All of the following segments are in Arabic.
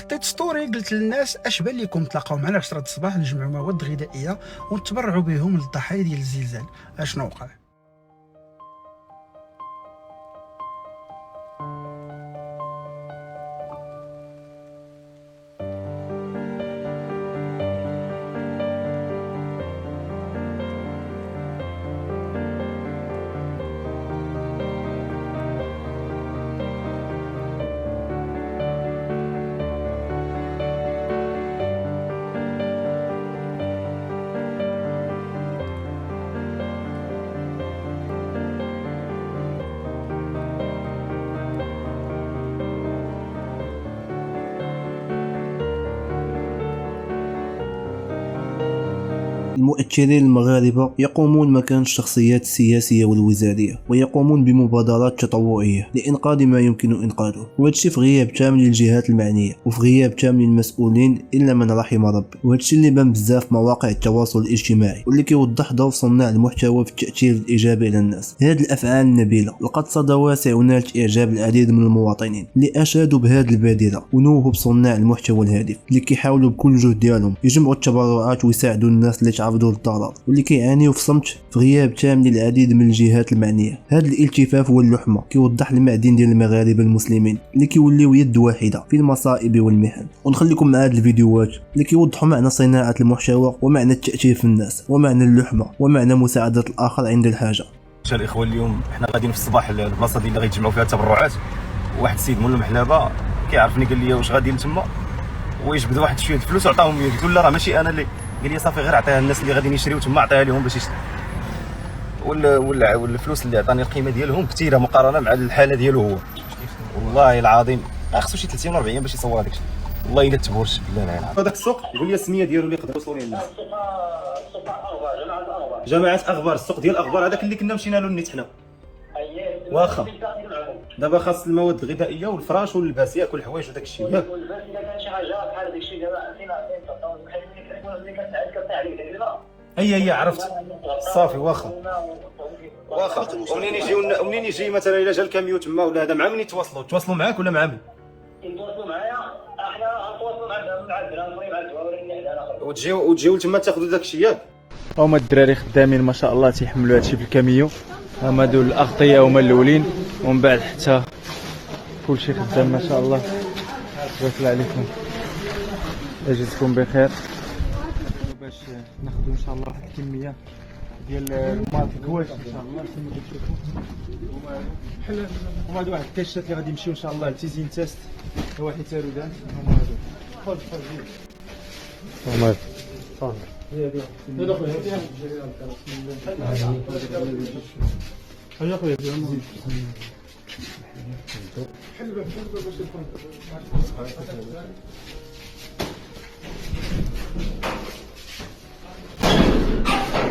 حطيت ستوري قلت للناس اش بان لكم تلاقاو معنا 10 الصباح نجمعوا مواد غذائيه ونتبرعوا بهم للضحايا ديال الزلزال. اشنو وقع؟ المؤثرين المغاربة يقومون مكان الشخصيات السياسية والوزارية، ويقومون بمبادرات تطوعية لإنقاذ ما يمكن إنقاذه، وهادشي في غياب تام للجهات المعنية وفي غياب تام للمسؤولين إلا من رحم ربي. وهادشي اللي بان بزاف في مواقع التواصل الاجتماعي واللي كيوضح دور صناع المحتوى في التأثير الإيجابي على الناس. هاد الأفعال النبيلة لقد صدى واسع ونالت إعجاب العديد من المواطنين اللي أشادوا بهاد البادرة ونوهوا بصناع المحتوى الهادف اللي كيحاولوا بكل جهد ديالهم يجمعوا التبرعات ويساعدوا الناس اللي تعرضوا للضرر واللي كيعانيوا في صمت في غياب تام للعديد من الجهات المعنيه. هذا الالتفاف واللحمه كيوضح المعدن ديال المغاربه المسلمين اللي كيوليو يد واحده في المصائب والمحن. ونخليكم مع هاد الفيديوهات اللي كيوضحوا معنى صناعه المحتوى ومعنى التاثير في الناس ومعنى اللحمه ومعنى مساعده الاخر عند الحاجه. الاخوه اليوم حنا غاديين في الصباح البلاصه اللي غيتجمعوا فيها التبرعات، واحد السيد مول المحلبه كيعرفني قال لي واش غادي لتما ويجبد واحد شويه الفلوس وعطاهم لي. قلت له لا راه ماشي انا اللي، قال لي صافي غير عطيها الناس اللي غاديين يشريو تما، عطيها لهم باش يشريو. والفلوس اللي عطاني القيمه ديالهم كثيره مقارنه مع الحاله ديالو هو. والله العظيم خصو شي 30 ولا 40 باش يصور هذاك الشيء. والله الا تبورش بالله العظيم. هذاك السوق يقول لي السميه ديالو اللي يقدروا يوصلوا ليه الناس. جماعه اخبار، السوق ديال الاخبار هذاك اللي كنا مشينا له النيت حنا. واخا دابا خاص المواد الغذائيه والفراش واللباس ياكل الحوايج وداك الشيء ياك. شي حاجه بحال داك الشيء دابا اي عرفت صافي. واخا ومنين يجي مثلا الا جا الكاميو تما ولا هذا، مع من يتواصلوا معاك ولا مع من يتواصلوا معايا؟ احنا نتواصلوا مع الدراري مع الدواوين وتجيو تما تاخذوا داك الشيء ياك. هما الدراري خدامين ما شاء الله تيحملوا هادشي في الكاميو. هما هادو الاغطيه هما الاولين ومن بعد حتى كلشي خدام ما شاء الله. بارك الله عليكم، اجازكم بخير. باش ناخذوا ان شاء الله واحد الكميه ديال الماء الكواش ان شاء الله كما كتشوفوا. هما هادو واحد الكاشات اللي غادي يمشيو ان شاء الله لتيزين تيست واحد تارودان. هما هادو خذ هما صافي. هذا خويا هيا خويا زيد حلبه باش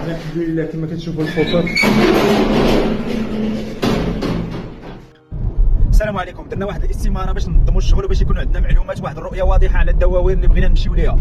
الحمد لله كما كتشوفوا الفوطات. السلام عليكم. درنا واحد الاستماره باش ننظموا الشغل وباش يكون عندنا معلومات، واحد الرؤيه واضحه على الدواوين اللي بغينا نمشيو ليها.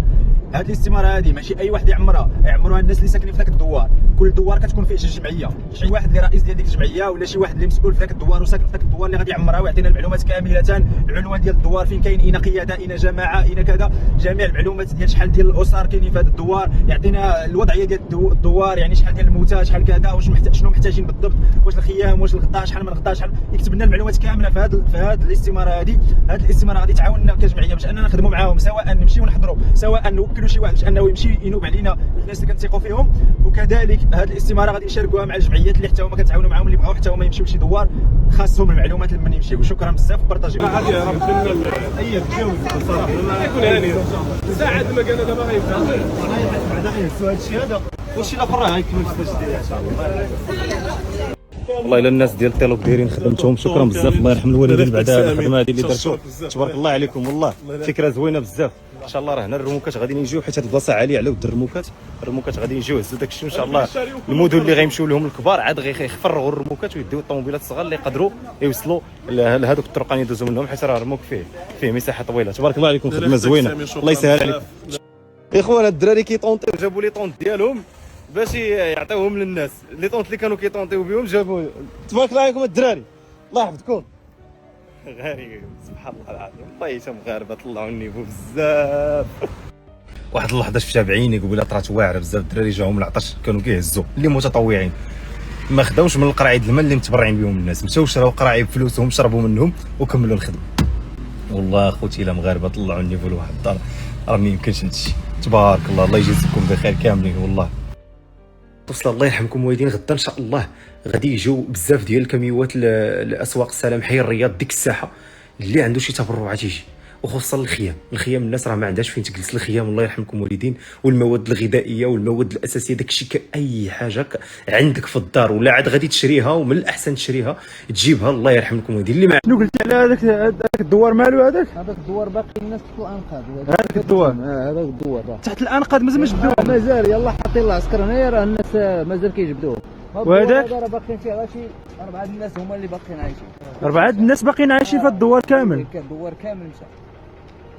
هذه الاستماره هذه ماشي اي واحد يعمروها الناس اللي ساكنين في ذاك الدوار. كل دوار كتكون فيه شي جمعيه، شي واحد اللي رئيس ديال ديك الجمعيه ولا شي واحد اللي مسؤول في ذاك الدوار وساكن في ذاك الدوار اللي غادي يعمرها ويعطينا المعلومات كامله، العنوان ديال الدوار فين كاين، اين قياده، اين جماعه، اين كذا، جميع المعلومات ديال شحال ديال الاسر كاينين في هذا الدوار، يعطينا الوضعيه ديال الدوار، يعني شحال ديال الموتى، شحال كذا، واش شنو محتاجين بالضبط، واش الخيام، واش الغطاء، شحال من غطاء، شحال. يكتب لنا المعلومات كامله في هذه الاستماره هذه. هذه الاستماره غادي تعاوننا كجمعيه باش اننا نخدموا معاهم، سواء نمشيو نحضروا، سواء نوكلوا شي واحد باش انه يمشي ينوب علينا الناس اللي كنثيقوا فيهم. وكذلك هذه الاستماره غادي نشاركوها مع الجمعيات اللي حتى هما كنتعاونوا معاهم، اللي بغاو حتى هما يمشيو لشي دوار خاصهم المعلومات لمن يمشيو. شكرا بزاف وبارطاجيو. هذه راه بدلنا اي تجاوز الصراحه يكون هاني ساعه المكان دابا غيبدا بعدا غيهزوا هذا الشيء هذا وشي الاخر راه غيكمل في التسجيل ان شاء الله. والله الا الناس ديال الطلب دايرين خدمتهم، شكرا بزاف. الله يرحم الوالدين بعد هذه الخدمه هذه اللي درتوا، تبارك الله عليكم. والله فكره زوينه بزاف. ان شاء الله راه هنا الرموكات غادي يجيو، حيت هذه البلاصه عاليه على ود الرموكات غادي يجيو يهزوا داك الشيء ان شاء الله. المدن اللي غيمشيو لهم الكبار عاد غيخفرغوا الرموكات ويديو الطوموبيلات الصغار اللي يقدروا يوصلوا لهذوك الطرقان يدوزوا منهم، حيت راه الرموك فيه مساحه طويله. تبارك الله عليكم، خدمه زوينه، الله يسهل عليكم. اخوان الدراري كيطونطيو، جابوا لي طونط ديالهم باش يعطيوهم للناس. لي طونط اللي كانوا كيطونطيو بهم جابوا. تبارك الله عليكم الدراري، الله يحفظكم. غريب سبحان الله العظيم. والله حتى مغاربه طلعوا النيفو بزاف. واحد اللحظه شفتها بعيني قبيله طرات واعره بزاف. الدراري جاهم من العطش كانوا كيهزوا اللي متطوعين، ما خداوش من القراعيد الماء اللي متبرعين بهم الناس، مشاو شراو قراعي بفلوسهم شربوا منهم وكملوا الخدمه. والله اخوتي الا مغاربه طلعوا النيفو لواحد الدار راه ما يمكنش هادشي. تبارك الله، الله يجازيكم بخير كاملين. والله وصل الله يرحمكم والدين. غدا ان شاء الله غادي يجيو بزاف ديال الكاميوات لاسواق السلام حي الرياض ديك الساحه. اللي عنده شي تبرعات يجي، وخصوصا الخيام الناس راه ما عندهاش فين تجلس. الخيام الله يرحمكم والدين، والمواد الغذائيه والمواد الاساسيه داكشي اي حاجه عندك في الدار ولا عاد غادي تشريها، ومن الاحسن تشريها تجيبها. الله يرحمكم والدين. اللي ما شنو قلتي على هذاك الدوار مالو هذاك الدوار باقي الناس تحت الانقاض. هذاك الدوار هذاك الدوار تحت الانقاض مازال ما جبدوه. مازال يلاه حاطين العسكر هنايا، راه الناس مازال كيجبدوه. وهذاك راه باقيين فيه غير شي 4 الناس هما اللي باقيين عايشين. 4 الناس باقيين عايشين في الدوار كامل. الدوار كامل مشى.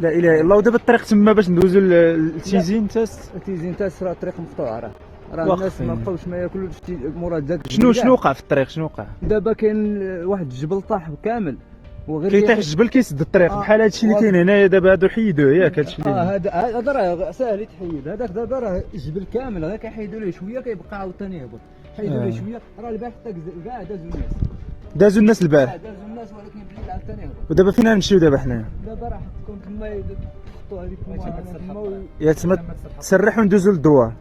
لا اله الا الله. ودابا الطريق تما باش ندوزو للتيزين تاس التيزين تاس راه الطريق مقطوع. راه الناس ما بقاوش ما ياكلوش مورا داك. شنو وقع في الطريق؟ شنو وقع؟ دابا كاين واحد الجبل طاح كامل وغير كيطيح الجبل كيسد الطريق بحال هادشي اللي كاين هنايا دابا. هادو حيدوه ياك هادشي اللي هذا راه ساهل يتحيد. هذاك دابا راه الجبل كامل غير كيحيدوا ليه شويه كيبقى عاوتاني يهبط. حيدوا ليه شويه. راه البارح حتى كاع دازوا الناس البارح. دازوا الناس ولكن بالليل عاوتاني يهبط. ودابا فين نمشيو دابا حنايا؟ دابا راه حطكم تما يحطوا هذيك تما يا تما تسرح وندوزو للدوار.